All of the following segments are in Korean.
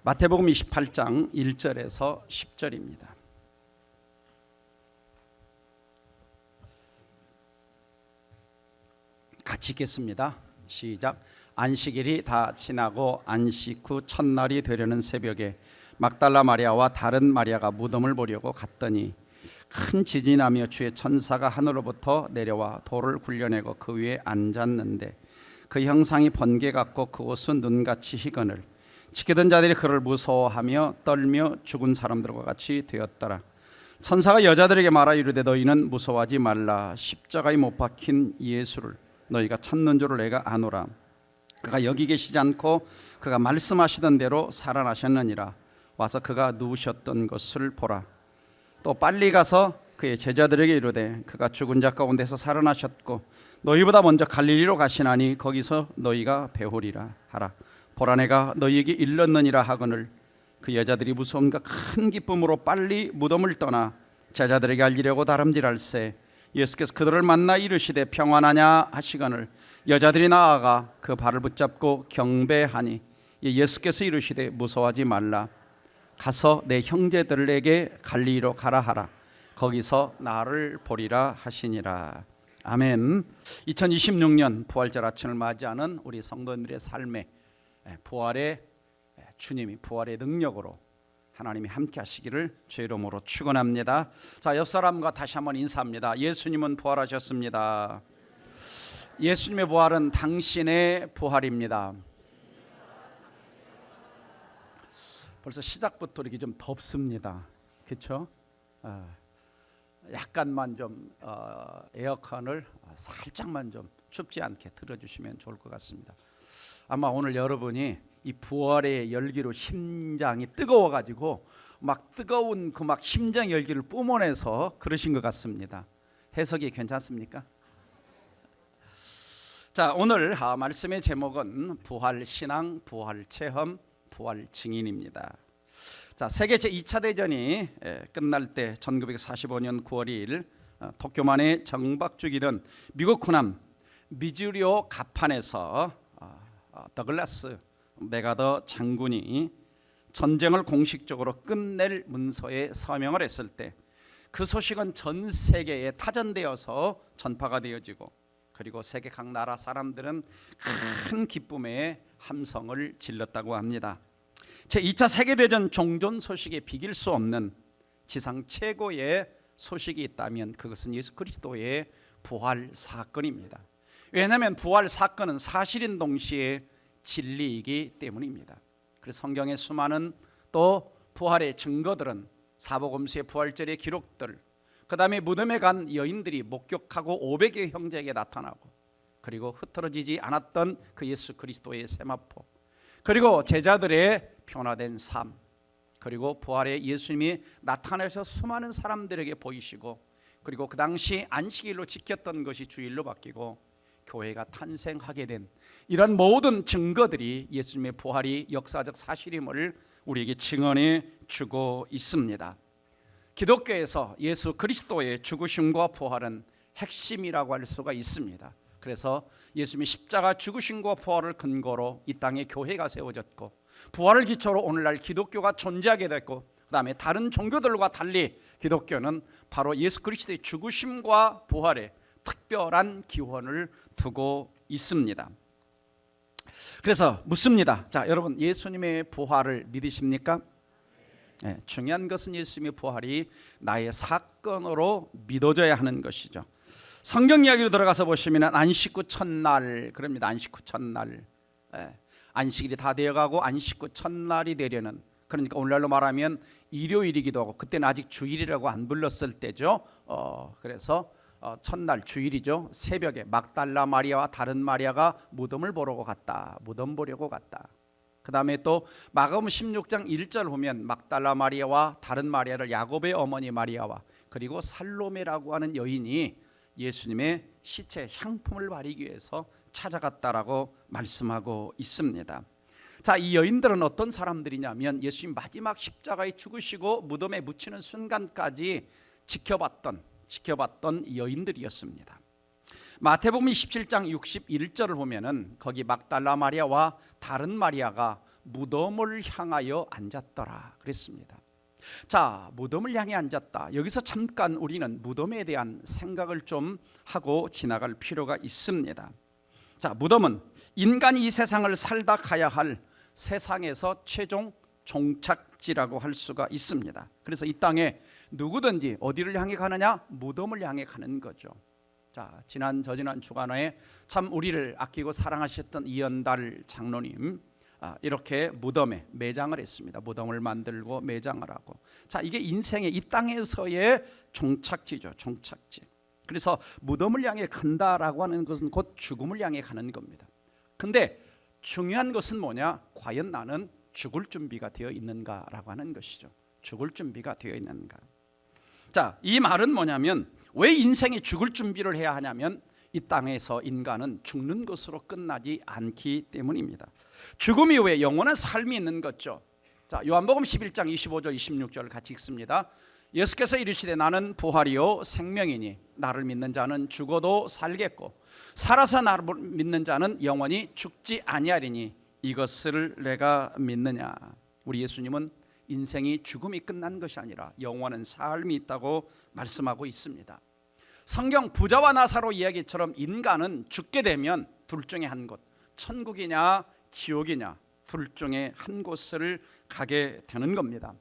마태복음 28장 1절에서 10절입니다. 같이 읽겠습니다. 시작. 안식일이 다 지나고 안식 후 첫날이 되려는 새벽에 막달라 마리아와 다른 마리아가 무덤을 보려고 갔더니 큰 지진이 나며 주의 천사가 하늘로부터 내려와 돌을 굴려내고 그 위에 앉았는데 그 형상이 번개 같고 그 옷은 눈같이 희건을 지키던 자들이 그를 무서워하며 떨며 죽은 사람들과 같이 되었더라. 천사가 여자들에게 말하 이르되 너희는 무서워하지 말라. 십자가에 못 박힌 예수를 너희가 찾는 줄을 내가 아노라. 그가 여기 계시지 않고 그가 말씀하시던 대로 살아나셨느니라. 와서 그가 누우셨던 것을 보라. 또 빨리 가서 그의 제자들에게 이르되 그가 죽은 자 가운데서 살아나셨고 너희보다 먼저 갈릴리로 가시나니 거기서 너희가 배우리라 하라. 보라 내가 너희에게 일렀느니라 하거늘 그 여자들이 무서움과 큰 기쁨으로 빨리 무덤을 떠나 제자들에게 알리려고 다름질할세 예수께서 그들을 만나 이르시되 평안하냐 하시거늘 여자들이 나아가 그 발을 붙잡고 경배하니 예수께서 이르시되 무서워하지 말라. 가서 내 형제들에게 갈릴리로 가라 하라. 거기서 나를 보리라 하시니라. 아멘. 2026년 부활절 아침을 맞이하는 우리 성도님들의 삶에 부활의 주님이 부활의 능력으로 하나님이 함께 하시기를 주의 이름으로 축원합니다. 자, 옆 사람과 다시 한번 인사합니다. 예수님은 부활하셨습니다. 예수님의 부활은 당신의 부활입니다. 벌써 시작부터 이렇게 좀 덥습니다. 그렇죠? 약간만 좀 에어컨을 살짝만 좀 춥지 않게 틀어주시면 좋을 것 같습니다. 아마 오늘 여러분이 이 부활의 열기로 심장이 뜨거워가지고 막 뜨거운 그 막 심장 열기를 뿜어내서 그러신 것 같습니다. 해석이 괜찮습니까? 자, 오늘 말씀의 제목은 부활신앙, 부활체험, 부활증인입니다. 자, 세계 제2차 대전이 끝날 때 1945년 9월 2일 도쿄만에 정박 중이던 미국 군함 미주리오 갑판에서 더글라스 메가더 장군이 전쟁을 공식적으로 끝낼 문서에 서명을 했을 때 그 소식은 전 세계에 타전되어서 전파가 되어지고 그리고 세계 각 나라 사람들은 큰 기쁨의 함성을 질렀다고 합니다. 제2차 세계대전 종전 소식에 비길 수 없는 지상 최고의 소식이 있다면 그것은 예수 그리스도의 부활 사건입니다. 왜냐하면 부활 사건은 사실인 동시에 진리이기 때문입니다. 그래서 성경의 수많은 또 부활의 증거들은 사복음서의 부활절의 기록들, 그 다음에 무덤에 간 여인들이 목격하고 500의 형제에게 나타나고 그리고 흩어지지 않았던 그 예수 그리스도의 세마포, 그리고 제자들의 변화된 삶, 그리고 부활의 예수님이 나타나셔서 수많은 사람들에게 보이시고 그리고 그 당시 안식일로 지켰던 것이 주일로 바뀌고 교회가 탄생하게 된 이런 모든 증거들이 예수님의 부활이 역사적 사실임을 우리에게 증언해 주고 있습니다. 기독교에서 예수 그리스도의 죽으심과 부활은 핵심이라고 할 수가 있습니다. 그래서 예수님이 십자가 죽으심과 부활을 근거로 이 땅에 교회가 세워졌고 부활을 기초로 오늘날 기독교가 존재하게 됐고 그 다음에 다른 종교들과 달리 기독교는 바로 예수 그리스도의 죽으심과 부활에 특별한 기원을 두고 있습니다. 그래서 묻습니다. 자, 여러분 예수님의 부활을 믿으십니까? 네, 중요한 것은 예수님의 부활이 나의 사건으로 믿어져야 하는 것이죠. 성경 이야기로 들어가서 보시면 안식 후 첫날 그럽니다. 안식 후 첫날, 안식일이 다 되어가고 안식 후 첫날이 되려는, 그러니까 오늘날로 말하면 일요일이기도 하고 그때는 아직 주일이라고 안 불렀을 때죠. 그래서 첫날 주일이죠. 새벽에 막달라 마리아와 다른 마리아가 무덤을 보려고 갔다. 무덤 보려고 갔다. 그 다음에 또 마가복음 16장 1절 보면 막달라 마리아와 다른 마리아를 야곱의 어머니 마리아와 그리고 살로메라고 하는 여인이 예수님의 시체 향품을 바르기 위해서 찾아갔다라고 말씀하고 있습니다. 자, 이 여인들은 어떤 사람들이냐면 예수님 마지막 십자가에 죽으시고 무덤에 묻히는 순간까지 지켜봤던 여인들이었습니다. 마태복음 27장 61절을 보면은 거기 막달라 마리아와 다른 마리아가 무덤을 향하여 앉았더라 그랬습니다. 자, 무덤을 향해 앉았다. 여기서 잠깐 우리는 무덤에 대한 생각을 좀 하고 지나갈 필요가 있습니다. 자, 무덤은 인간이 이 세상을 살다 가야 할 세상에서 최종 종착지라고 할 수가 있습니다. 그래서 이 땅에 누구든지 어디를 향해 가느냐? 무덤을 향해 가는 거죠. 자, 저지난 주간에 참 우리를 아끼고 사랑하셨던 이연달 장로님, 이렇게 무덤에 매장을 했습니다. 무덤을 만들고 매장을 하고. 자, 이게 인생의 이 땅에서의 종착지죠. 종착지. 그래서 무덤을 향해 간다라고 하는 것은 곧 죽음을 향해 가는 겁니다. 근데 중요한 것은 뭐냐? 과연 나는 죽을 준비가 되어 있는가라고 하는 것이죠. 죽을 준비가 되어 있는가. 자, 이 말은 뭐냐면 왜 인생에 죽을 준비를 해야 하냐면 이 땅에서 인간은 죽는 것으로 끝나지 않기 때문입니다. 죽음 이후에 영원한 삶이 있는 거죠. 자, 요한복음 11장 25절 26절 같이 읽습니다. 예수께서 이르시되 나는 부활이요 생명이니 나를 믿는 자는 죽어도 살겠고 살아서 나를 믿는 자는 영원히 죽지 아니하리니 이것을 내가 믿느냐. 우리 예수님은 인생이 죽음이 끝난 것이 아니라 영원한 삶이 있다고 말씀하고 있습니다. 성경 부자와 나사로 이야기처럼 인간은 죽게 되면 둘 중에 한 곳, 천국이냐 지옥이냐 둘 중에 한 곳을 가게 되는 겁니다.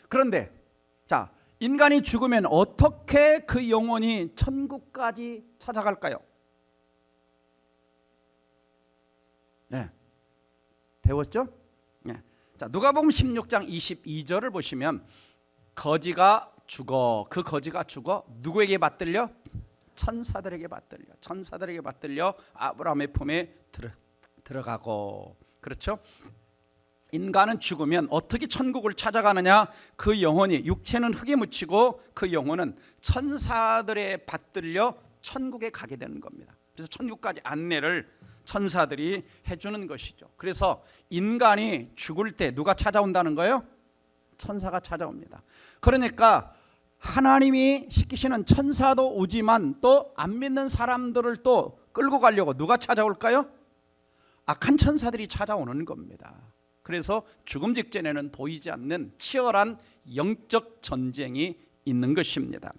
그런데 자, 인간이 죽으면 어떻게 그 영혼이 천국까지 찾아갈까요? 네, 배웠죠? 네. 자, 누가복음 16장 22절을 보시면 거지가 죽어, 그 거지가 죽어 누구에게 받들려? 천사들에게 받들려. 천사들에게 받들려 아브라함의 품에 들어가고. 그렇죠? 인간은 죽으면 어떻게 천국을 찾아가느냐? 그 영혼이 육체는 흙에 묻히고 그 영혼은 천사들에 받들려 천국에 가게 되는 겁니다. 그래서 천국까지 안내를 천사들이 해주는 것이죠. 그래서 인간이 죽을 때 누가 찾아온다는 거예요? 천사가 찾아옵니다. 그러니까 하나님이 시키시는 천사도 오지만 또 안 믿는 사람들을 또 끌고 가려고 누가 찾아올까요? 악한 천사들이 찾아오는 겁니다. 그래서 죽음 직전에는 보이지 않는 치열한 영적 전쟁이 있는 것입니다.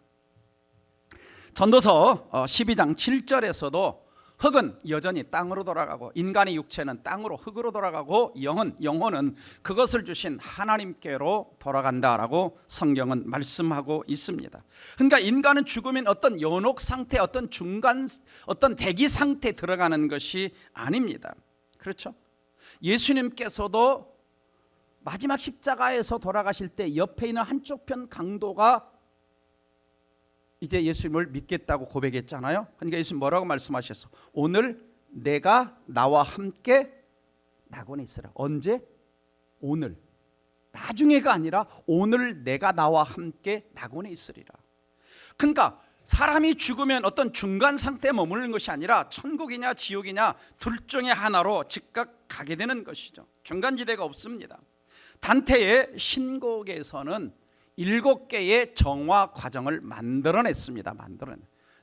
전도서 12장 7절에서도 흙은 여전히 땅으로 돌아가고 인간의 육체는 땅으로 흙으로 돌아가고 영혼은 그것을 주신 하나님께로 돌아간다라고 성경은 말씀하고 있습니다. 그러니까 인간은 죽으면 어떤 연옥 상태, 어떤 중간, 어떤 대기 상태에 들어가는 것이 아닙니다. 그렇죠? 예수님께서도 마지막 십자가에서 돌아가실 때 옆에 있는 한쪽 편 강도가 이제 예수님을 믿겠다고 고백했잖아요. 그러니까 예수님 뭐라고 말씀하셨어? 오늘 내가 나와 함께 낙원에 있으라. 언제? 오늘. 나중에가 아니라 오늘 내가 나와 함께 낙원에 있으리라. 그러니까 사람이 죽으면 어떤 중간 상태에 머무르는 것이 아니라 천국이냐 지옥이냐 둘 중에 하나로 즉각 가게 되는 것이죠. 중간지대가 없습니다. 단테의 신곡에서는 7개의 정화 과정을 만들어냈습니다.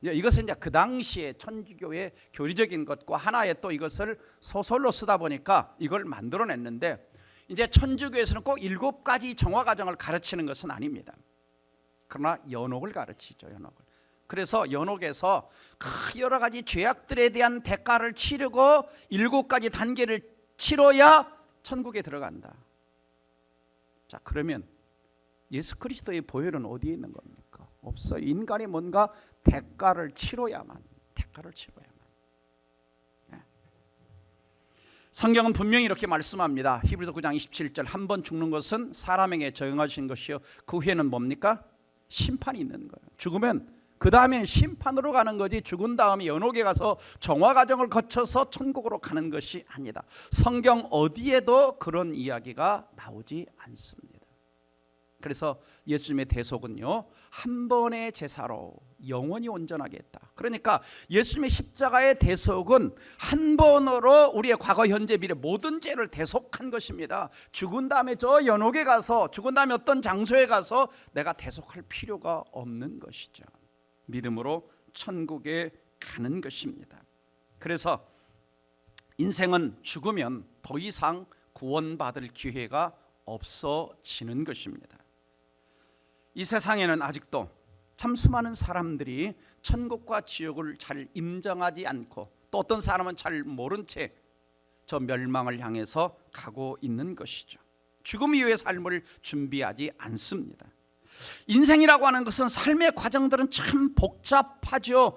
이것은 이제 그 당시에 천주교의 교리적인 것과 하나의 또 이것을 소설로 쓰다 보니까 이걸 만들어냈는데 이제 천주교에서는 꼭 7가지 정화 과정을 가르치는 것은 아닙니다. 그러나 연옥을 가르치죠. 연옥을. 그래서 연옥에서 여러 가지 죄악들에 대한 대가를 치르고 7가지 단계를 치러야 천국에 들어간다. 자, 그러면 예수 그리스도의 보혈은 어디에 있는 겁니까? 없어요. 인간이 뭔가 대가를 치러야만. 네. 성경은 분명히 이렇게 말씀합니다. 히브리서 9장 27절 한 번 죽는 것은 사람에게 적용하신 것이요 그 후에는 뭡니까? 심판이 있는 거예요. 죽으면 그 다음에는 심판으로 가는 거지 죽은 다음에 연옥에 가서 정화 과정을 거쳐서 천국으로 가는 것이 아니다. 성경 어디에도 그런 이야기가 나오지 않습니다. 그래서 예수님의 대속은요 한 번의 제사로 영원히 온전하게 했다. 그러니까 예수님의 십자가의 대속은 한 번으로 우리의 과거 현재 미래 모든 죄를 대속한 것입니다. 죽은 다음에 저 연옥에 가서 죽은 다음에 어떤 장소에 가서 내가 대속할 필요가 없는 것이죠. 믿음으로 천국에 가는 것입니다. 그래서 인생은 죽으면 더 이상 구원받을 기회가 없어지는 것입니다. 이 세상에는 아직도 참 수많은 사람들이 천국과 지옥을 잘 인정하지 않고, 또 어떤 사람은 잘 모른 채 저 멸망을 향해서 가고 있는 것이죠. 죽음 이후의 삶을 준비하지 않습니다. 인생이라고 하는 것은, 삶의 과정들은 참 복잡하죠.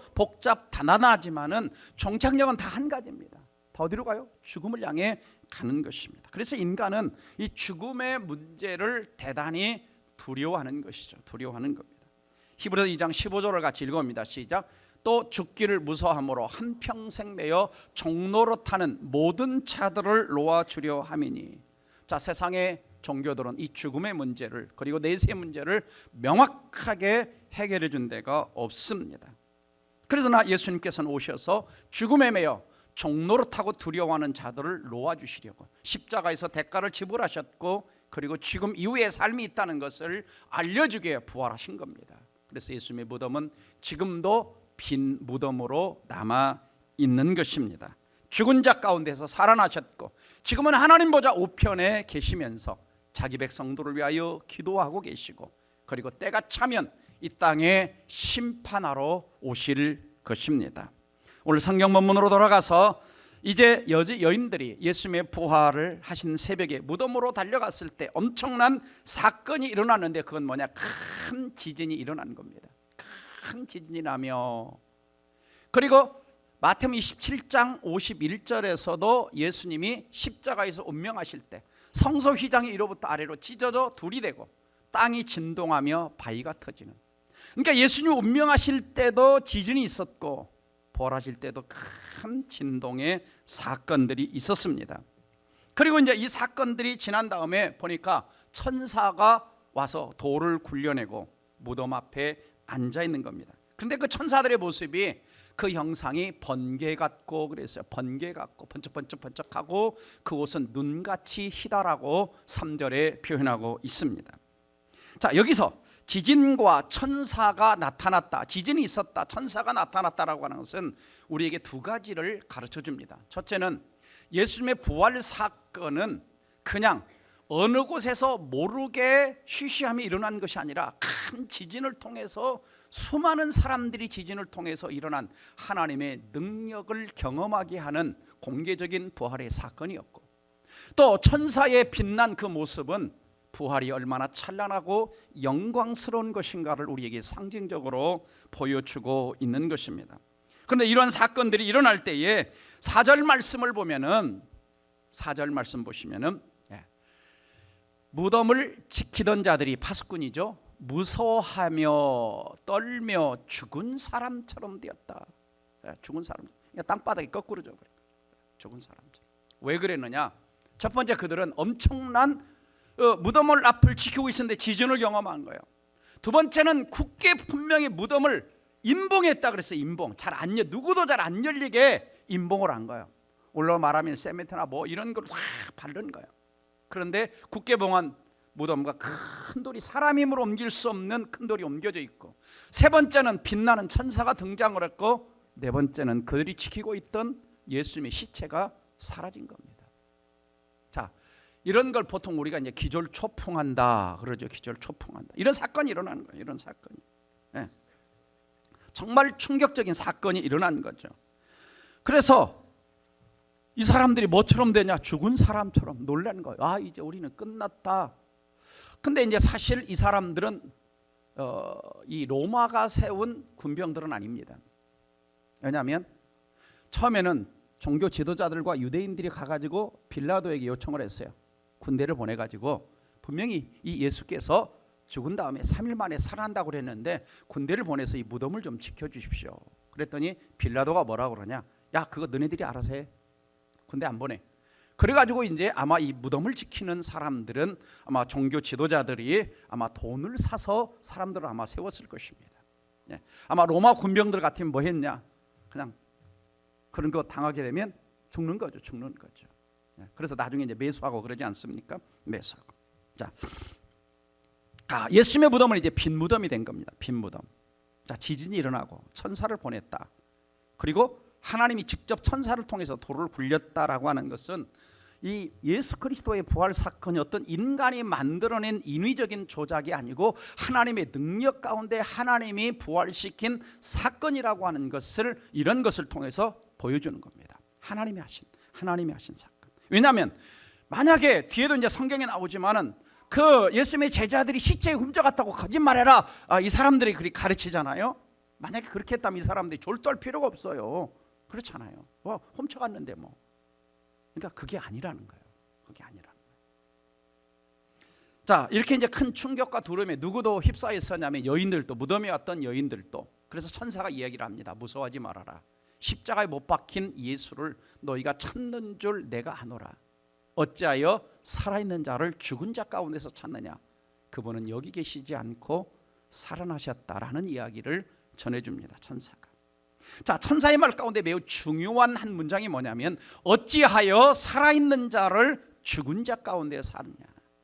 단단하지만은 종착역은 다 한 가지입니다. 더 어디로 가요? 죽음을 향해 가는 것입니다. 그래서 인간은 이 죽음의 문제를 대단히 두려워하는 것이죠. 두려워하는 겁니다. 히브리서 2장 15절을 같이 읽어봅니다. 시작. 또 죽기를 무서워함으로 한평생 매여 종로로 타는 모든 자들을 놓아주려 함이니. 자, 세상의 종교들은 이 죽음의 문제를, 그리고 내세의 문제를 명확하게 해결해 준 데가 없습니다. 그래서 예수님께서는 오셔서 죽음에 매여 종로로 타고 두려워하는 자들을 놓아주시려고 십자가에서 대가를 지불하셨고, 그리고 죽음 이후의 삶이 있다는 것을 알려주기 위해 부활하신 겁니다. 그래서 예수님의 무덤은 지금도 빈 무덤으로 남아 있는 것입니다. 죽은 자 가운데서 살아나셨고, 지금은 하나님 보좌 우편에 계시면서 자기 백성들을 위하여 기도하고 계시고, 그리고 때가 차면 이 땅에 심판하러 오실 것입니다. 오늘 성경 본문으로 돌아가서 이제 여인들이 예수님의 부활을 하신 새벽에 무덤으로 달려갔을 때 엄청난 사건이 일어났는데, 그건 뭐냐? 큰 지진이 일어난 겁니다. 큰 지진이 나며, 그리고 마태복음 27장 51절에서도 예수님이 십자가에서 운명하실 때 성소 휘장이 위로부터 아래로 찢어져 둘이 되고 땅이 진동하며 바위가 터지는, 그러니까 예수님이 운명하실 때도 지진이 있었고 부활하실 때도 큰 진동의 사건들이 있었습니다. 그리고 이제 이 사건들이 지난 다음에 보니까 천사가 와서 돌을 굴려내고 무덤 앞에 앉아 있는 겁니다. 그런데 그 천사들의 모습이, 그 형상이 번개 같고, 그래서 번개 같고 번쩍번쩍하고, 그 옷은 눈같이 희다라고 3절에 표현하고 있습니다. 자, 여기서 지진과 천사가 나타났다, 지진이 있었다, 천사가 나타났다라고 하는 것은 우리에게 두 가지를 가르쳐 줍니다. 첫째는 예수님의 부활 사건은 그냥 어느 곳에서 모르게 쉬쉬함이 일어난 것이 아니라 큰 지진을 통해서, 수많은 사람들이 지진을 통해서 일어난 하나님의 능력을 경험하게 하는 공개적인 부활의 사건이었고, 또 천사의 빛난 그 모습은 부활이 얼마나 찬란하고 영광스러운 것인가를 우리에게 상징적으로 보여주고 있는 것입니다. 그런데 이런 사건들이 일어날 때에 4절 말씀을 보면은, 4절 말씀 보시면은 무덤을 지키던 자들이, 파수꾼이죠, 무서워하며 떨며 죽은 사람처럼 되었다. 죽은 사람, 땅바닥에 거꾸로 져 버려. 죽은 사람처럼. 왜 그랬느냐? 첫 번째, 그들은 엄청난 무덤을 앞을 지키고 있었는데 지진을 경험한 거예요. 두 번째는 굳게 분명히 무덤을 임봉했다 그랬어요. 임봉. 누구도 잘 안 열리게 임봉을 한 거예요. 올라 말하면 세멘트나 뭐 이런 걸 확 바른 거예요. 그런데 굳게 봉한 무덤과 큰 돌이, 사람 힘으로 옮길 수 없는 큰 돌이 옮겨져 있고, 세 번째는 빛나는 천사가 등장을 했고, 네 번째는 그들이 지키고 있던 예수님의 시체가 사라진 겁니다. 자, 이런 걸 보통 우리가 이제 기절초풍한다 그러죠. 기절초풍한다. 이런 사건이 일어나는 거예요. 이런 사건이. 네. 정말 충격적인 사건이 일어난 거죠. 그래서 이 사람들이 뭐처럼 되냐? 죽은 사람처럼 놀란 거예요. 아, 이제 우리는 끝났다. 근데 이제 사실 이 사람들은 이 로마가 세운 군병들은 아닙니다. 왜냐하면 처음에는 종교 지도자들과 유대인들이 가가지고 빌라도에게 요청을 했어요. 군대를 보내가지고 분명히 이 예수께서 죽은 다음에 3일 만에 살아난다고 그랬는데 군대를 보내서 이 무덤을 좀 지켜주십시오. 그랬더니 빌라도가 뭐라고 그러냐? 야, 그거 너네들이 알아서 해. 군대 안 보내. 그래가지고 이제 아마 이 무덤을 지키는 사람들은, 아마 종교 지도자들이 아마 돈을 사서 사람들을 아마 세웠을 것입니다. 예. 아마 로마 군병들 같으면 뭐 했냐? 그냥 그런 거 당하게 되면 죽는 거죠. 죽는 거죠. 예. 그래서 나중에 이제 매수하고 그러지 않습니까? 매수하고. 자, 예수님의 무덤은 이제 빈 무덤이 된 겁니다. 빈 무덤. 자, 지진이 일어나고 천사를 보냈다. 그리고 하나님이 직접 천사를 통해서 돌을 굴렸다라고 하는 것은 이 예수 그리스도의 부활 사건이 어떤 인간이 만들어낸 인위적인 조작이 아니고 하나님의 능력 가운데 하나님이 부활시킨 사건이라고 하는 것을, 이런 것을 통해서 보여주는 겁니다. 하나님이 하신 사건. 왜냐하면 만약에 뒤에도 이제 성경에 나오지만은 그 예수님의 제자들이 시체에 훔쳐갔다고 거짓말해라, 이 사람들이 그렇게 가르치잖아요. 만약에 그렇게 했다면 이 사람들이 졸도할 필요가 없어요. 그렇잖아요. 훔쳐갔는데 뭐. 그러니까 그게 아니라는 거예요. 그게 아니라는 거예요. 자, 이렇게 이제 큰 충격과 두려움에 누구도 휩싸여 있었냐면 여인들도, 무덤에 왔던 여인들도. 그래서 천사가 이야기를 합니다. 무서워하지 말아라. 십자가에 못 박힌 예수를 너희가 찾는 줄 내가 아노라. 어찌하여 살아있는 자를 죽은 자 가운데서 찾느냐. 그분은 여기 계시지 않고 살아나셨다라는 이야기를 전해줍니다. 천사가. 자, 천사의 말 가운데 매우 중요한 한 문장이 뭐냐면 어찌하여 살아있는 자를 죽은 자 가운데 사느냐.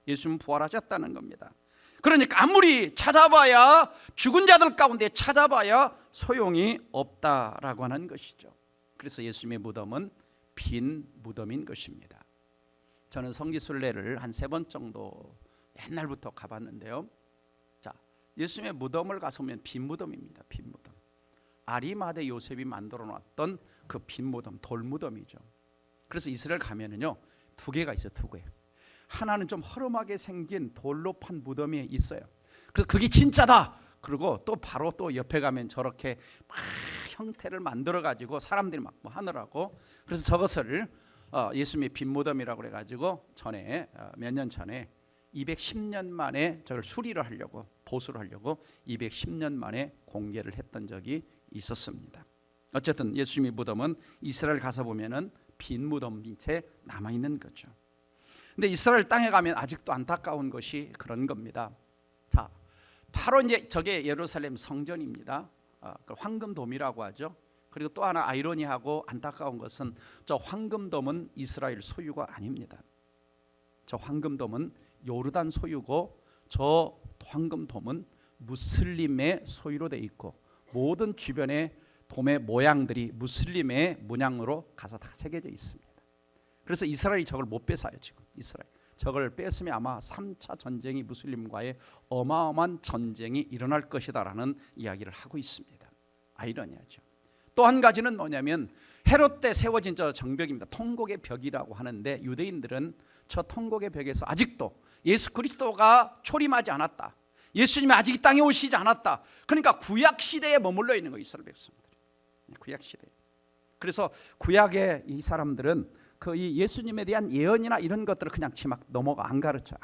예수님은 부활하셨다는 겁니다. 그러니까 아무리 찾아봐야, 죽은 자들 가운데 찾아봐야 소용이 없다라고 하는 것이죠. 그래서 예수님의 무덤은 빈 무덤인 것입니다. 저는 성지순례를 한 3번 정도 옛날부터 가봤는데요. 자, 예수님의 무덤을 가서 보면 빈 무덤입니다. 빈 무덤. 아리마대 요셉이 만들어 놨던 그 빈 무덤, 돌 무덤이죠. 그래서 이스라엘 가면은요, 2개가 있어요. 2개. 하나는 좀 허름하게 생긴 돌로 판 무덤이 있어요. 그래서 그게 진짜다. 그리고 또 바로 또 옆에 가면 저렇게 막 형태를 만들어 가지고 사람들이 막 뭐 하느라고. 그래서 저것을 예수님의 빈 무덤이라고 그래 가지고 전에 몇 년 전에 210년 만에 저걸 수리를 하려고, 보수를 하려고 210년 만에 공개를 했던 적이 있었습니다. 어쨌든 예수님의 무덤은 이스라엘 가서 보면은 빈 무덤인 채 남아 있는 거죠. 근데 이스라엘 땅에 가면 아직도 안타까운 것이 그런 겁니다. 자, 바로 이제 저게 예루살렘 성전입니다. 그 황금돔이라고 하죠. 그리고 또 하나 아이러니하고 안타까운 것은 저 황금돔은 이스라엘 소유가 아닙니다. 저 황금돔은 요르단 소유고 저 황금돔은 무슬림의 소유로 돼 있고 모든 주변의 돔의 모양들이 무슬림의 문양으로 가서 다 새겨져 있습니다. 그래서 이스라엘이 저걸 못 뺏어요. 지금 이스라엘 저걸 뺏으면 아마 3차 전쟁이, 무슬림과의 어마어마한 전쟁이 일어날 것이다라는 이야기를 하고 있습니다. 아이러니하죠. 또 한 가지는 뭐냐면 헤롯 때 세워진 저 정벽입니다. 통곡의 벽이라고 하는데 유대인들은 저 통곡의 벽에서 아직도 예수 그리스도가 초림하지 않았다, 예수님이 아직 이 땅에 오시지 않았다. 그러니까 구약 시대에 머물러 있는 거예요. 이스라엘 백성들이 구약 시대. 그래서 구약의 이 사람들은 그 이 예수님에 대한 예언이나 이런 것들을 그냥 막 넘어가, 안 가르쳐.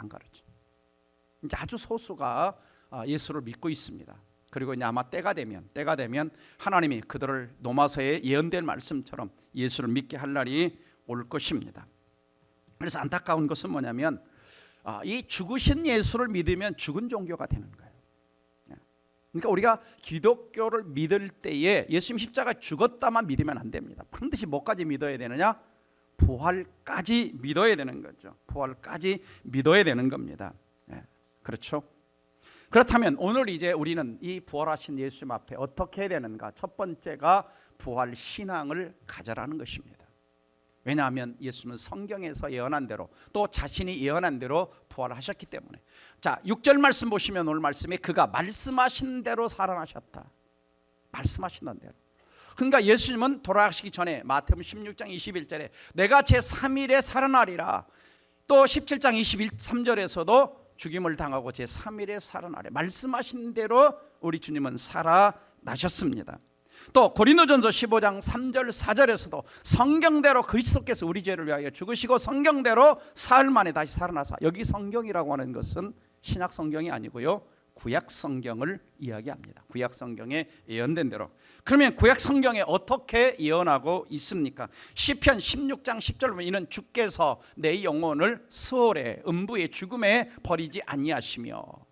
이제 아주 소수가 예수를 믿고 있습니다. 그리고 이제 아마 때가 되면 하나님이 그들을 노마서에 예언된 말씀처럼 예수를 믿게 할 날이 올 것입니다. 그래서 안타까운 것은 뭐냐면 이 죽으신 예수를 믿으면 죽은 종교가 되는 거예요. 그러니까 우리가 기독교를 믿을 때에 예수님 십자가 죽었다만 믿으면 안 됩니다. 반드시 뭐까지 믿어야 되느냐? 부활까지 믿어야 되는 거죠. 부활까지 믿어야 되는 겁니다. 그렇죠? 그렇다면 오늘 이제 우리는 이 부활하신 예수님 앞에 어떻게 해야 되는가? 첫 번째가 부활 신앙을 가져라는 것입니다. 왜냐하면 예수님은 성경에서 예언한 대로, 또 자신이 예언한 대로 부활하셨기 때문에. 자, 6절 말씀 보시면 오늘 말씀에 그가 말씀하신 대로 살아나셨다. 말씀하신다는 대로. 그러니까 예수님은 돌아가시기 전에 마태복음 16장 21절에 내가 제3일에 살아나리라, 또 17장 23절에서도 죽임을 당하고 제3일에 살아나리, 말씀하신 대로 우리 주님은 살아나셨습니다. 또 고린도전서 15장 3절 4절에서도 성경대로 그리스도께서 우리 죄를 위하여 죽으시고 성경대로 사흘 만에 다시 살아나사, 여기 성경이라고 하는 것은 신약 성경이 아니고요, 구약 성경을 이야기합니다. 구약 성경에 예언된 대로. 그러면 구약 성경에 어떻게 예언하고 있습니까? 시편 16장 10절 보면 이는 주께서 내 영혼을 수월에 음부의 죽음에 버리지 아니하시며,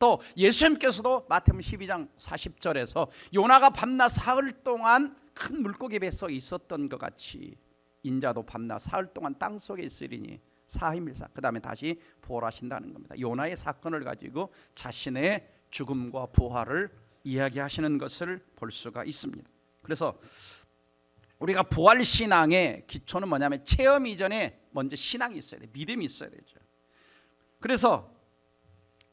또 예수님께서도 마태복음 12장 40절에서 요나가 밤낮 사흘 동안 큰 물고기 뱃속에 있었던 것 같이 인자도 밤낮 사흘 동안 땅속에 있으리니 사흘밀사, 그 다음에 다시 부활하신다는 겁니다. 요나의 사건을 가지고 자신의 죽음과 부활을 이야기하시는 것을 볼 수가 있습니다. 그래서 우리가 부활 신앙의 기초는 뭐냐면 체험 이전에 먼저 신앙이 있어야 돼. 믿음이 있어야 되죠. 그래서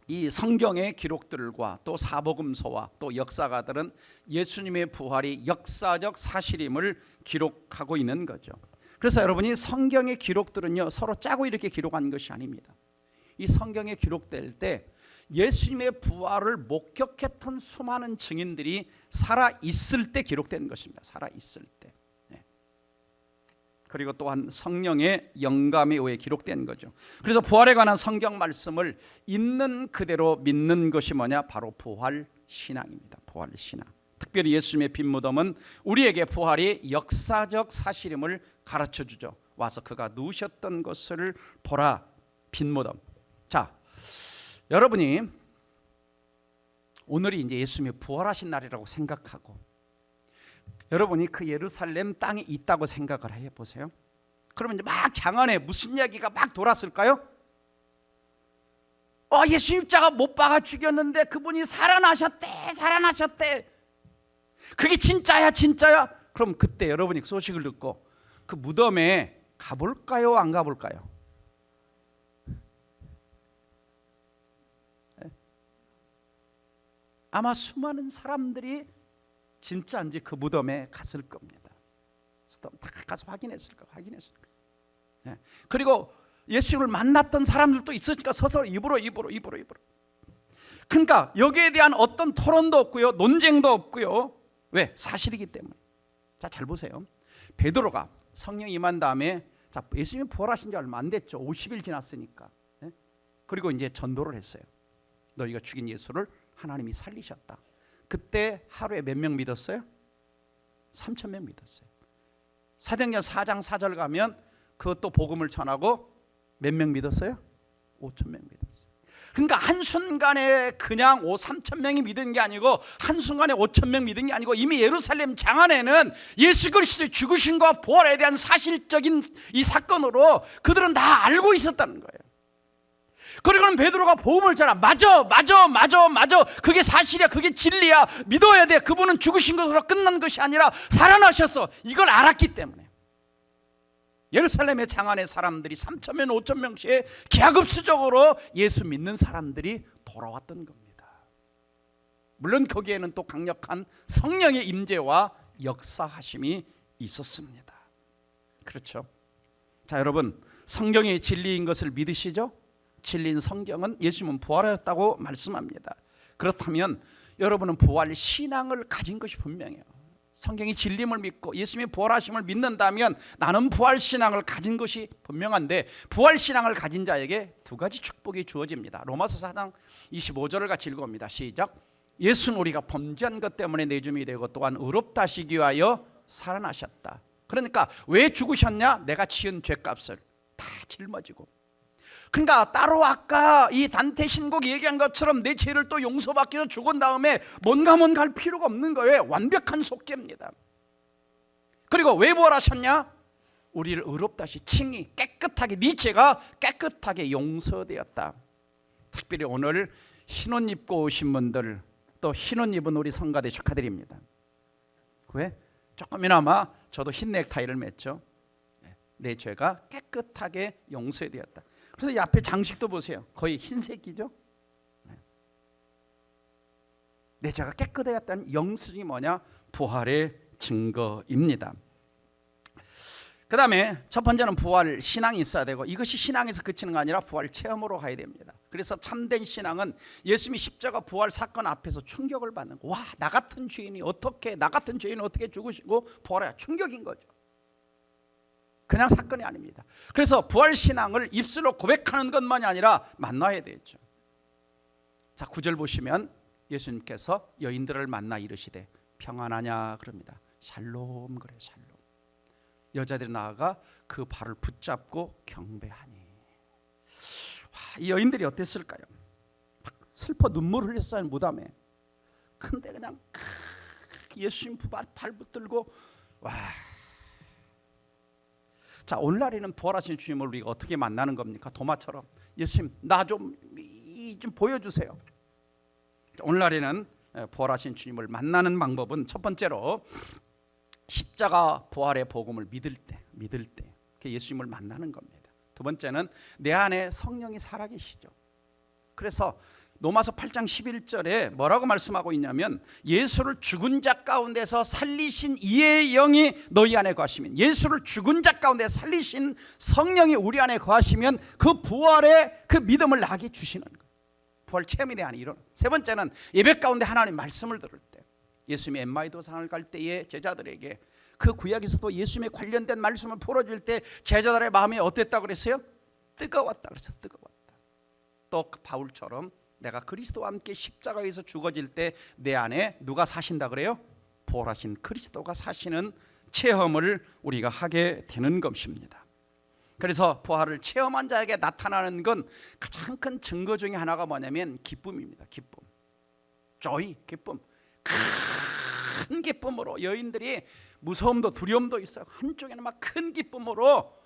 이 성경의 기록들과 또 사복음서와 또 역사가들은 예수님의 부활이 역사적 사실임을 기록하고 있는 거죠. 그래서 여러분이 성경의 기록들은요, 서로 짜고 이렇게 기록한 것이 아닙니다. 이 성경에 기록될 때 예수님의 부활을 목격했던 수많은 증인들이 살아 있을 때 기록된 것입니다. 살아 있을 때. 그리고 또한 성령의 영감에 의해 기록된 거죠. 그래서 부활에 관한 성경 말씀을 있는 그대로 믿는 것이 뭐냐? 바로 부활 신앙입니다. 부활 신앙. 특별히 예수님의 빈 무덤은 우리에게 부활이 역사적 사실임을 가르쳐 주죠. 와서 그가 누우셨던 것을 보라. 빈 무덤. 자, 여러분이 오늘이 이제 예수님이 부활하신 날이라고 생각하고 여러분이 그 예루살렘 땅에 있다고 생각을 해보세요. 그러면 이제 막 장안에 무슨 이야기가 막 돌았을까요? 예수 십자가 못 박아 죽였는데 그분이 살아나셨대, 살아나셨대. 그게 진짜야, 진짜야? 그럼 그때 여러분이 그 소식을 듣고 그 무덤에 가볼까요, 안 가볼까요? 아마 수많은 사람들이 진짜인지 그 무덤에 갔을 겁니다. 다 가서 확인했을 거예요. 그리고 예수님을 만났던 사람들도 있으니까 서서 입으로. 그러니까 여기에 대한 어떤 토론도 없고요, 논쟁도 없고요. 왜? 사실이기 때문에. 자, 잘 보세요. 베드로가 성령 임한 다음에 예수님이 부활하신 지 얼마 안 됐죠. 50일 지났으니까. 그리고 이제 전도를 했어요. 너희가 죽인 예수를 하나님이 살리셨다. 그때 하루에 몇 명 믿었어요? 3,000명 믿었어요. 사도행전 4장 4절 가면 그것도 복음을 전하고 몇 명 믿었어요? 5,000명 믿었어요. 그러니까 한순간에 그냥 3,000명이 믿은 게 아니고 한순간에 5,000명 믿은 게 아니고 이미 예루살렘 장안에는 예수 그리스도의 죽으심과 부활에 대한 사실적인 이 사건으로 그들은 다 알고 있었다는 거예요. 그리고는 베드로가 복음을 전하. 맞아. 그게 사실이야. 그게 진리야. 믿어야 돼. 그분은 죽으신 것으로 끝난 것이 아니라 살아나셨어. 이걸 알았기 때문에 예루살렘의 장안의 사람들이 3,000명, 5,000명씩 기하급수적으로 예수 믿는 사람들이 돌아왔던 겁니다. 물론 거기에는 또 강력한 성령의 임재와 역사하심이 있었습니다. 그렇죠? 자, 여러분, 성경이 진리인 것을 믿으시죠? 진리인 성경은 예수님은 부활하셨다고 말씀합니다. 그렇다면 여러분은 부활 신앙을 가진 것이 분명해요. 성경이 진리임을 믿고 예수님의 부활하심을 믿는다면 나는 부활 신앙을 가진 것이 분명한데 부활 신앙을 가진 자에게 두 가지 축복이 주어집니다. 로마서 4장 25절을 같이 읽어봅니다. 시작. 예수는 우리가 범죄한 것 때문에 내줌이 되고 또한 의롭다 하시기 위하여 살아나셨다. 그러니까 왜 죽으셨냐? 내가 지은 죄값을 다 짊어지고. 그러니까 따로 아까 이 단테 신곡이 얘기한 것처럼 내 죄를 또 용서받기 위해서 죽은 다음에 뭔가 할 필요가 없는 거예요. 완벽한 속죄입니다. 그리고 왜 부활하셨냐? 우리를 의롭다 하시 칭이 깨끗하게, 네 죄가 깨끗하게 용서되었다. 특별히 오늘 흰옷 입고 오신 분들, 또 흰옷 입은 우리 성가대 축하드립니다. 왜? 조금이나마 저도 흰 넥타이를 맸죠. 내 죄가 깨끗하게 용서되었다. 그래서 이 앞에 장식도 보세요. 거의 흰색이죠. 내 죄가 깨끗해졌다는 영수증이 뭐냐? 부활의 증거입니다. 그 다음에 첫 번째는 부활 신앙이 있어야 되고, 이것이 신앙에서 그치는 거 아니라 부활 체험으로 가야 됩니다. 그래서 참된 신앙은 예수님이 십자가 부활 사건 앞에서 충격을 받는 거. 와, 나 같은 죄인이 어떻게 죽으시고 부활해야 충격인 거죠. 그냥 사건이 아닙니다. 그래서 부활 신앙을 입술로 고백하는 것만이 아니라 만나야 되죠. 자, 9절 보시면 예수님께서 여인들을 만나 이르시되 평안하냐 그럽니다. 샬롬 그래, 샬롬. 여자들이 나아가 그 발을 붙잡고 경배하니. 와, 이 여인들이 어땠을까요? 막 슬퍼 눈물 흘렸어요, 무덤에. 근데 그냥 예수님 발 붙들고 와. 자, 오늘날에는 부활하신 주님을 우리가 어떻게 만나는 겁니까? 도마처럼 예수님 나 좀 보여주세요. 오늘날에는 부활하신 주님을 만나는 방법은 첫 번째로 십자가 부활의 복음을 믿을 때 그 예수님을 만나는 겁니다. 두 번째는 내 안에 성령이 살아계시죠. 그래서 로마서 8장 11절에 뭐라고 말씀하고 있냐면 예수를 죽은 자 가운데서 살리신 이의 영이 너희 안에 거하시면, 예수를 죽은 자 가운데 살리신 성령이 우리 안에 거하시면 그 부활의 그 믿음을 나에게 주시는 거예요. 부활 체험에 대한 이론. 세 번째는 예배 가운데 하나님 말씀을 들을 때, 예수님이 엠마오 도상을 갈 때에 제자들에게 그 구약에서도 예수님에 관련된 말씀을 풀어줄 때 제자들의 마음이 어땠다고 그랬어요? 뜨거웠다 그랬어요. 뜨거웠다. 또 바울처럼 내가 그리스도와 함께 십자가에서 죽어질 때 내 안에 누가 사신다 그래요? 부활하신 그리스도가 사시는 체험을 우리가 하게 되는 것입니다. 그래서 부활을 체험한 자에게 나타나는 건 가장 큰 증거 중에 하나가 뭐냐면 기쁨입니다. 기쁨, joy, 기쁨. 큰 기쁨으로 여인들이 무서움도 두려움도 있어요. 한쪽에는 막 큰 기쁨으로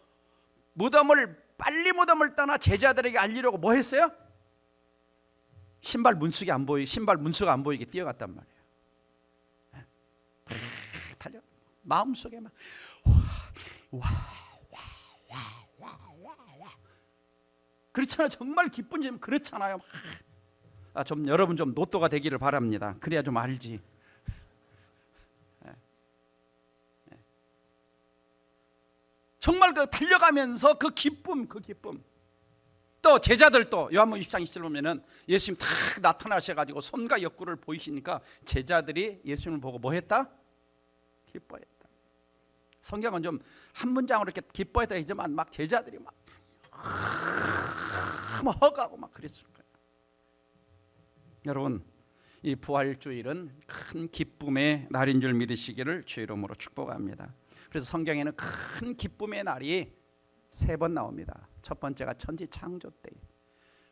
빨리 무덤을 떠나 제자들에게 알리려고 뭐 했어요? 신발 문수가 안 보이게 뛰어갔단 말이에요. 달려 마음속에 막 그렇잖아요. 정말 기쁜지 그렇잖아요. 좀 여러분 좀 노또가 되기를 바랍니다. 그래야 좀 알지. 정말 그 달려가면서 그 기쁨. 또 제자들도 요한복음 20장 20절 보면은 예수님 딱 나타나셔가지고 손과 옆구리를 보이시니까 제자들이 예수님을 보고 뭐 했다? 기뻐했다. 성경은 좀 한 문장으로 이렇게 기뻐했다 하지만 막 제자들이 막 허가고 막 그랬을 거예요. 여러분, 이 부활주일은 큰 기쁨의 날인 줄 믿으시기를 주의 이름으로 축복합니다. 그래서 성경에는 큰 기쁨의 날이 3번 나옵니다. 첫 번째가 천지 창조 때,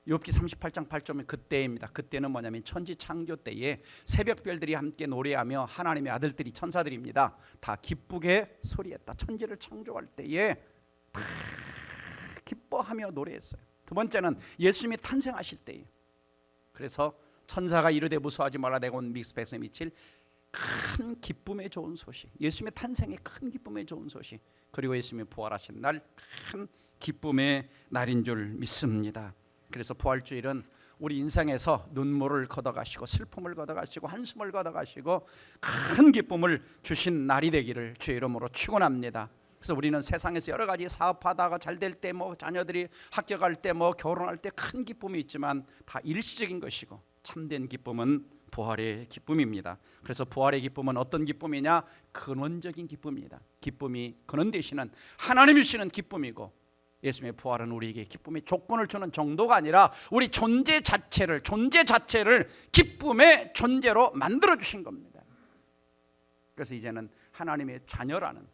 욥기 38장 8절은 그때입니다. 그때는 뭐냐면 천지 창조 때에 새벽별들이 함께 노래하며 하나님의 아들들이 천사들입니다. 다 기쁘게 소리했다. 천지를 창조할 때에 다 기뻐하며 노래했어요. 두 번째는 예수님이 탄생하실 때에, 그래서 천사가 이르되 무서워하지 말라 내가 온 백성에 미칠 큰 기쁨의 좋은 소식, 예수님의 탄생의 큰 기쁨의 좋은 소식, 그리고 예수님이 부활하신 날 큰 기쁨의 날인 줄 믿습니다. 그래서 부활주일은 우리 인생에서 눈물을 걷어가시고 슬픔을 걷어가시고 한숨을 걷어가시고 큰 기쁨을 주신 날이 되기를 주의 이름으로 축원합니다. 그래서 우리는 세상에서 여러 가지 사업하다가 잘 될 때, 뭐 자녀들이 학교 갈 때, 뭐 결혼할 때 큰 기쁨이 있지만 다 일시적인 것이고 참된 기쁨은 부활의 기쁨입니다. 그래서 부활의 기쁨은 어떤 기쁨이냐? 근원적인 기쁨입니다. 기쁨이 근원 되시는 하나님이 주시는 기쁨이고, 예수님의 부활은 우리에게 기쁨의 조건을 주는 정도가 아니라 우리 존재 자체를 기쁨의 존재로 만들어 주신 겁니다. 그래서 이제는 하나님의 자녀라는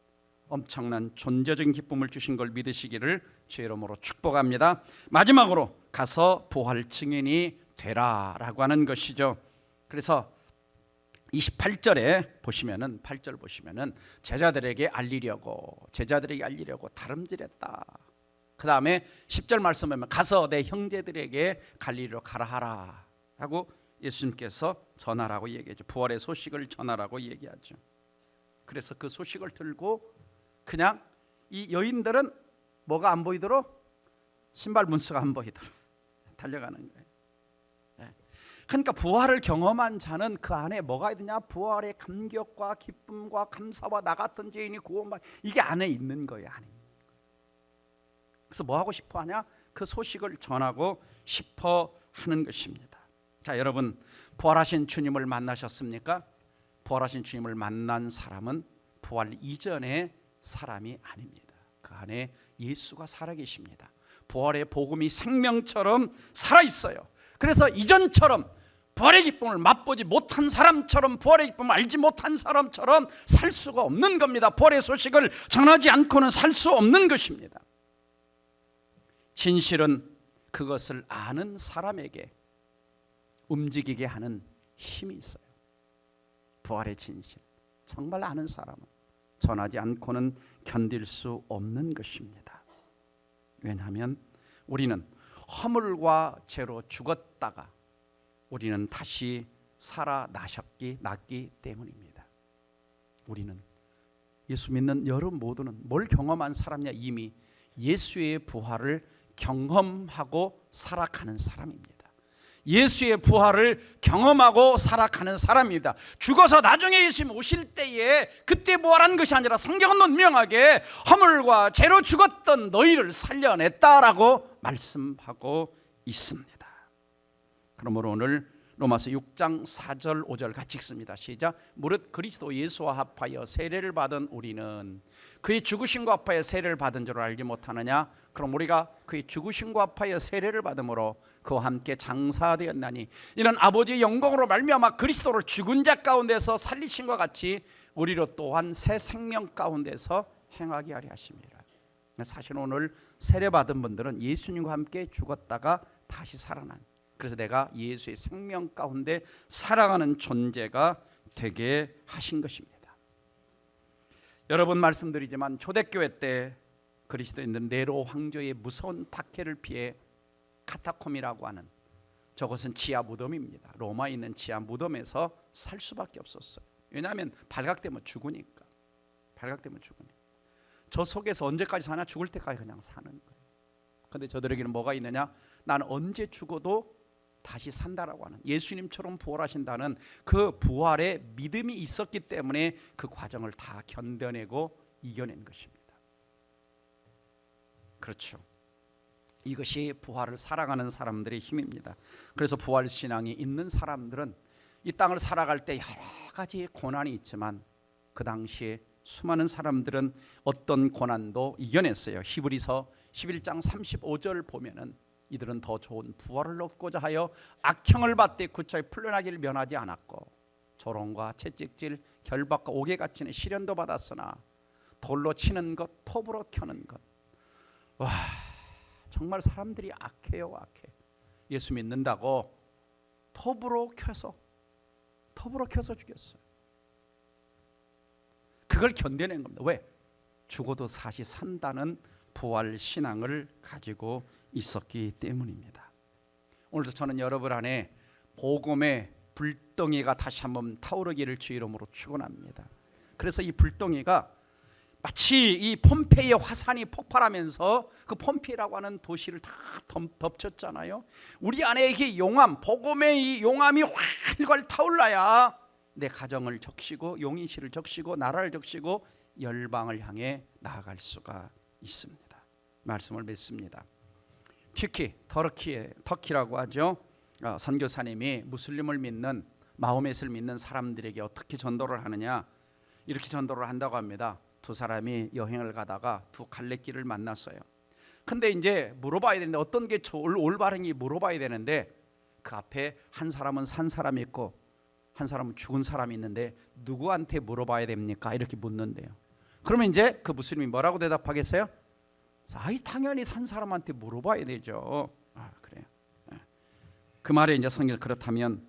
엄청난 존재적인 기쁨을 주신 걸 믿으시기를 주의 이름으로 축복합니다. 마지막으로 가서 부활 증인이 되라라고 하는 것이죠. 그래서 28절에 보시면은 8절 보시면은 제자들에게 알리려고 다름질했다. 그 다음에 10절 말씀 보면 가서 내 형제들에게 갈릴리로 가라 하라 하고 예수님께서 전하라고 얘기하죠. 부활의 소식을 전하라고 얘기하죠. 그래서 그 소식을 들고 그냥 이 여인들은 뭐가 안 보이도록, 신발 문수가 안 보이도록 달려가는 거예요. 그러니까 부활을 경험한 자는 그 안에 뭐가 있느냐? 부활의 감격과 기쁨과 감사와 나 같은 죄인이 구원받, 이게 안에 있는 거예요. 안에. 그래서 뭐 하고 싶어 하냐? 그 소식을 전하고 싶어 하는 것입니다. 자, 여러분, 부활하신 주님을 만나셨습니까? 부활하신 주님을 만난 사람은 부활 이전의 사람이 아닙니다. 그 안에 예수가 살아계십니다. 부활의 복음이 생명처럼 살아있어요. 그래서 이전처럼 부활의 기쁨을 맛보지 못한 사람처럼, 부활의 기쁨을 알지 못한 사람처럼 살 수가 없는 겁니다. 부활의 소식을 전하지 않고는 살 수 없는 것입니다. 진실은 그것을 아는 사람에게 움직이게 하는 힘이 있어요. 부활의 진실, 정말 아는 사람은 전하지 않고는 견딜 수 없는 것입니다. 왜냐하면 우리는 허물과 죄로 죽었다가 우리는 다시 살아나셨기 때문입니다. 우리는 예수 믿는 여러분 모두는 뭘 경험한 사람이냐? 이미 예수의 부활을 경험하고 살아가는 사람입니다. 예수의 부활을 경험하고 살아가는 사람입니다. 죽어서 나중에 예수님 오실 때에 그때 부활한 것이 아니라 성경은 분명하게 허물과 죄로 죽었던 너희를 살려냈다라고 말씀하고 있습니다. 그러므로 오늘 로마서 6장 4절 5절 같이 읽습니다. 시작. 무릇 그리스도 예수와 합하여 세례를 받은 우리는 그의 죽으심과 합하여 세례를 받은 줄 알지 못하느냐? 그럼 우리가 그의 죽으심과 합하여 세례를 받음으로 그와 함께 장사되었나니 이는 아버지의 영광으로 말미암아 그리스도를 죽은 자 가운데서 살리심과 같이 우리로 또한 새 생명 가운데서 행하게 하려 하심이라. 사실 오늘 세례 받은 분들은 예수님과 함께 죽었다가 다시 살아난, 그래서 내가 예수의 생명 가운데 살아가는 존재가 되게 하신 것입니다. 여러분 말씀드리지만 초대교회 때 그리스도인들은 네로 황제의 무서운 박해를 피해 카타콤이라고 하는, 저것은 지하 무덤입니다. 로마에 있는 지하 무덤에서 살 수밖에 없었어요. 왜냐하면 발각되면 죽으니까. 저 속에서 언제까지 사냐? 죽을 때까지 그냥 사는 거예요. 그런데 저들에게는 뭐가 있느냐? 나는 언제 죽어도 다시 산다라고 하는, 예수님처럼 부활하신다는 그 부활의 믿음이 있었기 때문에 그 과정을 다 견뎌내고 이겨낸 것입니다. 그렇죠. 이것이 부활을 살아가는 사람들의 힘입니다. 그래서 부활신앙이 있는 사람들은 이 땅을 살아갈 때 여러 가지 고난이 있지만 그 당시에 수많은 사람들은 어떤 고난도 이겨냈어요. 히브리서 11장 35절 보면은 이들은 더 좋은 부활을 얻고자 하여 악형을 받되 구차히 풀려나기를 면하지 않았고 조롱과 채찍질, 결박과 옥에 갇히는 시련도 받았으나 돌로 치는 것, 톱으로 켜는 것. 와, 정말 사람들이 악해요, 악해. 예수 믿는다고 톱으로 켜서 죽였어요. 그걸 견뎌낸 겁니다. 왜? 죽어도 다시 산다는 부활 신앙을 가지고 있었기 때문입니다. 오늘도 저는 여러분 안에 복음의 불덩이가 다시 한번 타오르기를 주 이름으로 축원합니다. 그래서 이 불덩이가 마치 이 폼페이의 화산이 폭발하면서 그 폼페이라고 하는 도시를 다 덮쳤잖아요. 우리 안에 이 용암, 복음의 이 용암이 활활 타올라야 내 가정을 적시고 용인시를 적시고 나라를 적시고 열방을 향해 나아갈 수가 있습니다. 말씀을 맺습니다. 터키라고 하죠. 선교사님이 무슬림을 믿는, 마호멧을 믿는 사람들에게 어떻게 전도를 하느냐, 이렇게 전도를 한다고 합니다. 두 사람이 여행을 가다가 두 갈래길을 만났어요. 근데 이제 물어봐야 되는데 어떤 게 올바른지 물어봐야 되는데 그 앞에 한 사람은 산 사람이 있고 한 사람은 죽은 사람이 있는데 누구한테 물어봐야 됩니까? 이렇게 묻는데요. 그러면 이제 그 무슬림이 뭐라고 대답하겠어요? 당연히 산 사람한테 물어봐야 되죠. 그래요. 그 말에 이제 성경 그렇다면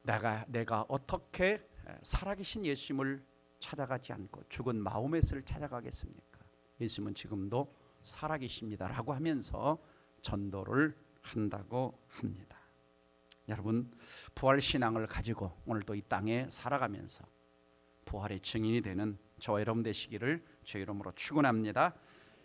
내가 어떻게 살아계신 예수님을 찾아가지 않고 죽은 마호멧을 찾아가겠습니까? 예수님은 지금도 살아계십니다라고 하면서 전도를 한다고 합니다. 여러분, 부활 신앙을 가지고 오늘도 이 땅에 살아가면서 부활의 증인이 되는 저와 여러분 되시기를 주의 이름으로 축원합니다.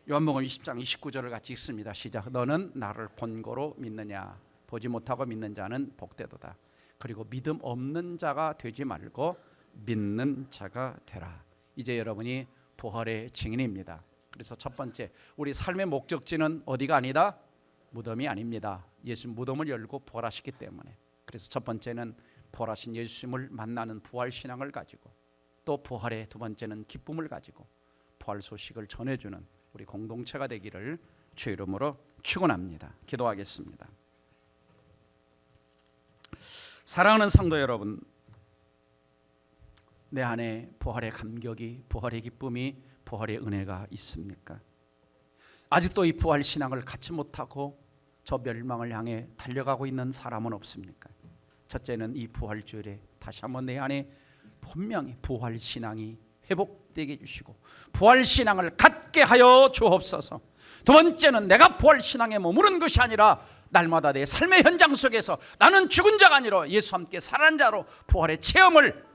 요한복음 20장 29절을 같이 읽습니다. 시작. 너는 나를 본고로 믿느냐? 보지 못하고 믿는 자는 복되도다. 그리고 믿음 없는 자가 되지 말고 믿는 자가 되라. 이제 여러분이 부활의 증인입니다. 그래서 첫 번째, 우리 삶의 목적지는 어디가 아니다? 무덤이 아닙니다. 예수 무덤을 열고 부활하셨기 때문에. 그래서 첫 번째는 부활하신 예수님을 만나는 부활 신앙을 가지고, 또 부활의 두 번째는 기쁨을 가지고 부활 소식을 전해주는 우리 공동체가 되기를 주의 이름으로 축원합니다. 기도하겠습니다. 사랑하는 성도 여러분, 내 안에 부활의 감격이, 부활의 기쁨이, 부활의 은혜가 있습니까? 아직도 이 부활 신앙을 갖지 못하고 저 멸망을 향해 달려가고 있는 사람은 없습니까? 첫째는 이 부활주일에 다시 한번 내 안에 분명히 부활 신앙이 회복되게 해주시고 부활 신앙을 갖게 하여 주옵소서. 두 번째는 내가 부활 신앙에 머무는 것이 아니라 날마다 내 삶의 현장 속에서 나는 죽은 자가 아니라 예수와 함께 살아난 자로 부활의 체험을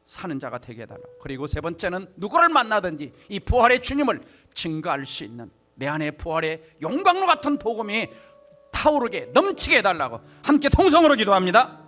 사는 자가 되게 해달라고. 그리고 세 번째는 누구를 만나든지 이 부활의 주님을 증거할 수 있는 내 안에 부활의 용광로 같은 복음이 타오르게 넘치게 해달라고 함께 통성으로 기도합니다.